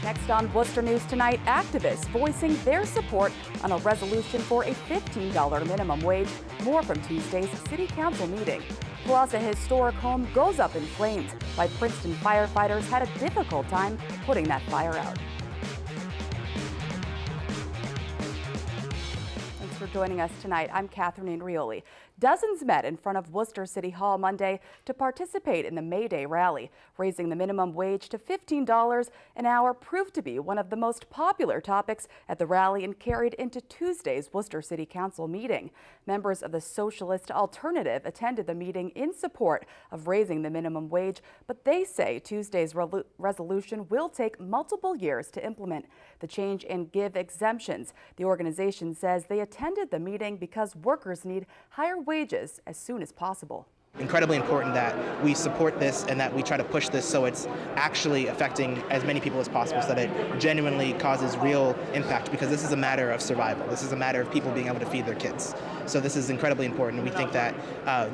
Next on Worcester News Tonight, activists voicing their support on a resolution for a $15 minimum wage. More from Tuesday's City Council meeting. Plus, a historic home goes up in flames. Why Princeton firefighters had a difficult time putting that fire out. Thanks for joining us tonight. I'm Catherine Rioli. Dozens met in front of Worcester City Hall Monday to participate in the May Day rally. Raising the minimum wage to $15 an hour proved to be one of the most popular topics at the rally and carried into Tuesday's Worcester City Council meeting. Members of the Socialist Alternative attended the meeting in support of raising the minimum wage, but they say Tuesday's resolution will take multiple years to implement. The change and give exemptions. The organization says they attended the meeting because workers need higher wages as soon as possible. Incredibly important that we support this and that we try to push this so it's actually affecting as many people as possible so that it genuinely causes real impact, because this is a matter of survival. This is a matter of people being able to feed their kids. So this is incredibly important, and we think that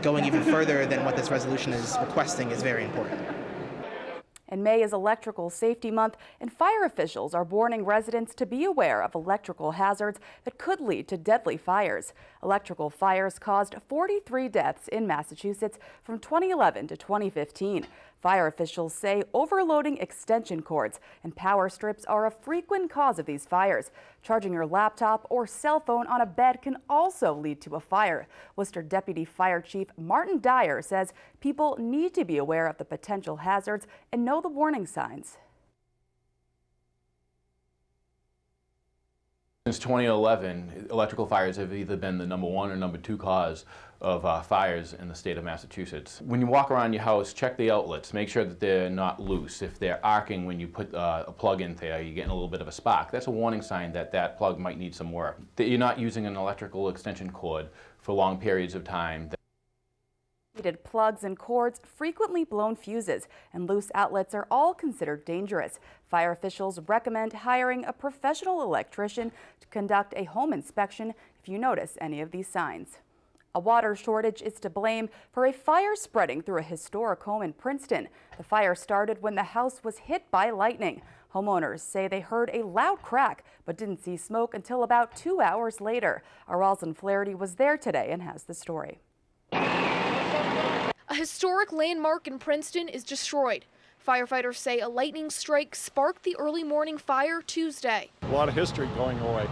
going even further than what this resolution is requesting is very important. And May is Electrical Safety Month, and fire officials are warning residents to be aware of electrical hazards that could lead to deadly fires. Electrical fires caused 43 deaths in Massachusetts from 2011 to 2015. Fire officials say overloading extension cords and power strips are a frequent cause of these fires. Charging your laptop or cell phone on a bed can also lead to a fire. Worcester Deputy Fire Chief Martin Dyer says people need to be aware of the potential hazards and know the warning signs. Since 2011, electrical fires have either been the #1 or #2 cause of fires in the state of Massachusetts. When you walk around your house, check the outlets. Make sure that they're not loose. If they're arcing when you put a plug in there, you're getting a little bit of a spark. That's a warning sign that that plug might need some work. That you're not using an electrical extension cord for long periods of time. Heated plugs and cords, frequently blown fuses, and loose outlets are all considered dangerous. Fire officials recommend hiring a professional electrician to conduct a home inspection if you notice any of these signs. A water shortage is to blame for a fire spreading through a historic home in Princeton. The fire started when the house was hit by lightning. Homeowners say they heard a loud crack but didn't see smoke until about 2 hours later. Our Rosalind Flaherty was there today and has the story. A historic landmark in Princeton is destroyed. Firefighters say a lightning strike sparked the early morning fire Tuesday. A lot of history going away.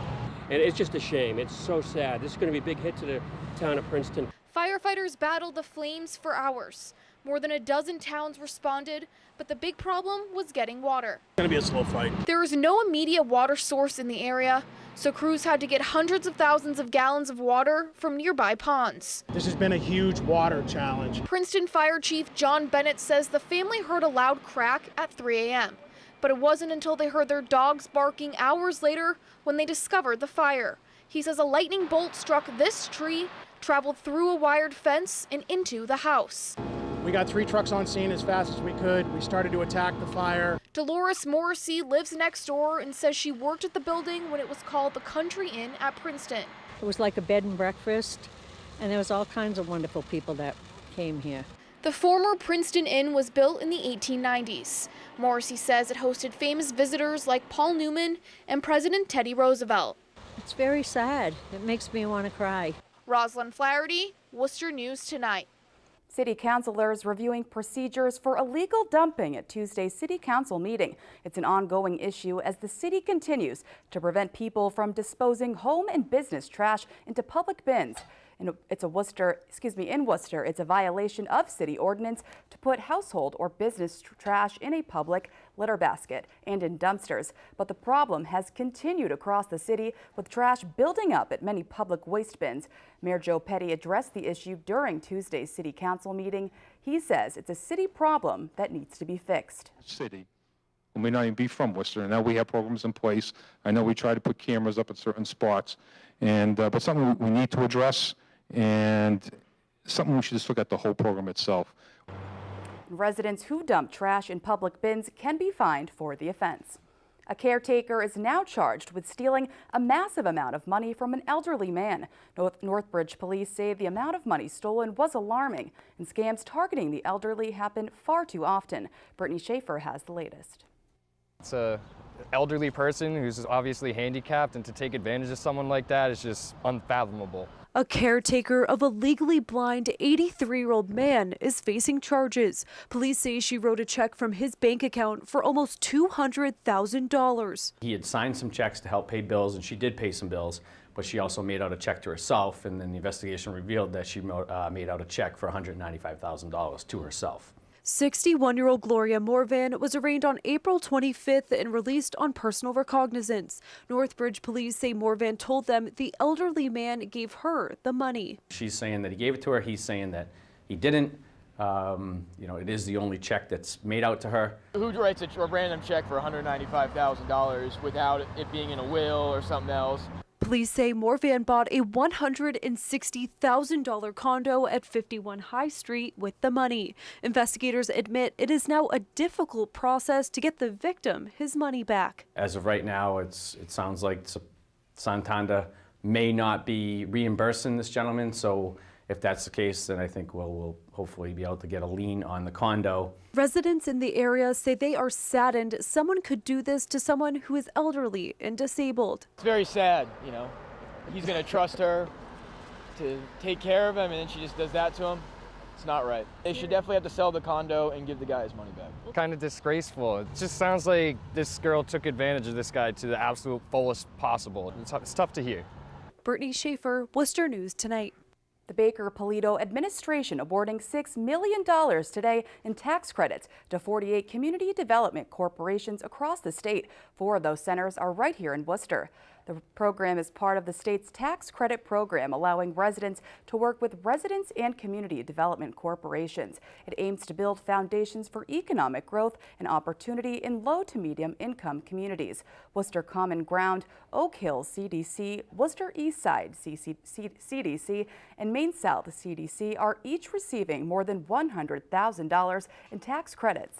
And it's just a shame. It's so sad. This is going to be a big hit to the town of Princeton. Firefighters battled the flames for hours. More than a dozen towns responded, but the big problem was getting water. It's going to be a slow fight. There is no immediate water source in the area, so crews had to get hundreds of thousands of gallons of water from nearby ponds. This has been a huge water challenge. Princeton Fire Chief John Bennett says the family heard a loud crack at 3 a.m., but it wasn't until they heard their dogs barking hours later when they discovered the fire. He says a lightning bolt struck this tree, traveled through a wired fence and into the house. We got 3 trucks on scene as fast as we could. We started to attack the fire. Dolores Morrissey lives next door and says she worked at the building when it was called the Country Inn at Princeton. It was like a bed and breakfast, and there was all kinds of wonderful people that came here. The former Princeton Inn was built in the 1890s. Morrissey says it hosted famous visitors like Paul Newman and President Teddy Roosevelt. It's very sad. It makes me want to cry. Rosalind Flaherty, Worcester News Tonight. City councilors reviewing procedures for illegal dumping at Tuesday's City Council meeting. It's an ongoing issue as the city continues to prevent people from disposing home and business trash into public bins. In Worcester, it's a violation of city ordinance to put household or business trash in a public litter basket and in dumpsters. But the problem has continued across the city, with trash building up at many public waste bins. Mayor Joe Petty addressed the issue during Tuesday's City Council meeting. He says it's a city problem that needs to be fixed. City. We may not even be from Worcester, and now we have programs in place. I know we try to put cameras up at certain spots, and but something we need to address, and something we should just look at the whole program itself. Residents who dump trash in public bins can be fined for the offense. A caretaker is now charged with stealing a massive amount of money from an elderly man. Northbridge police say the amount of money stolen was alarming, and scams targeting the elderly happen far too often. Brittany Schaefer has the latest. It's a elderly person who's obviously handicapped, and to take advantage of someone like that is just unfathomable. A caretaker of a legally blind 83-year-old man is facing charges. Police say she wrote a check from his bank account for almost $200,000. He had signed some checks to help pay bills, and she did pay some bills, but she also made out a check to herself, and then the investigation revealed that she made out a check for $195,000 to herself. 61-year-old Gloria Morvan was arraigned on April 25th and released on personal recognizance. Northbridge police say Morvan told them the elderly man gave her the money. She's saying that he gave it to her. He's saying that he didn't. It is the only check that's made out to her. Who writes a random check for $195,000 without it being in a will or something else? Police say Morvan bought a $160,000 condo at 51 High Street with the money. Investigators admit it is now a difficult process to get the victim his money back. As of right now, it sounds like Santander may not be reimbursing this gentleman, so if that's the case, then I think we'll hopefully be able to get a lien on the condo. Residents in the area say they are saddened someone could do this to someone who is elderly and disabled. It's very sad, He's going to trust her to take care of him, and then she just does that to him. It's not right. They should definitely have to sell the condo and give the guy his money back. Kind of disgraceful. It just sounds like this girl took advantage of this guy to the absolute fullest possible. It's tough to hear. Brittany Schaefer, Worcester News Tonight. The Baker-Polito administration awarding $6 million today in tax credits to 48 community development corporations across the state. 4 of those centers are right here in Worcester. The program is part of the state's tax credit program, allowing residents to work with residents and community development corporations. It aims to build foundations for economic growth and opportunity in low to medium income communities. Worcester Common Ground, Oak Hill CDC, Worcester East Side CDC, and Main South CDC are each receiving more than $100,000 in tax credits.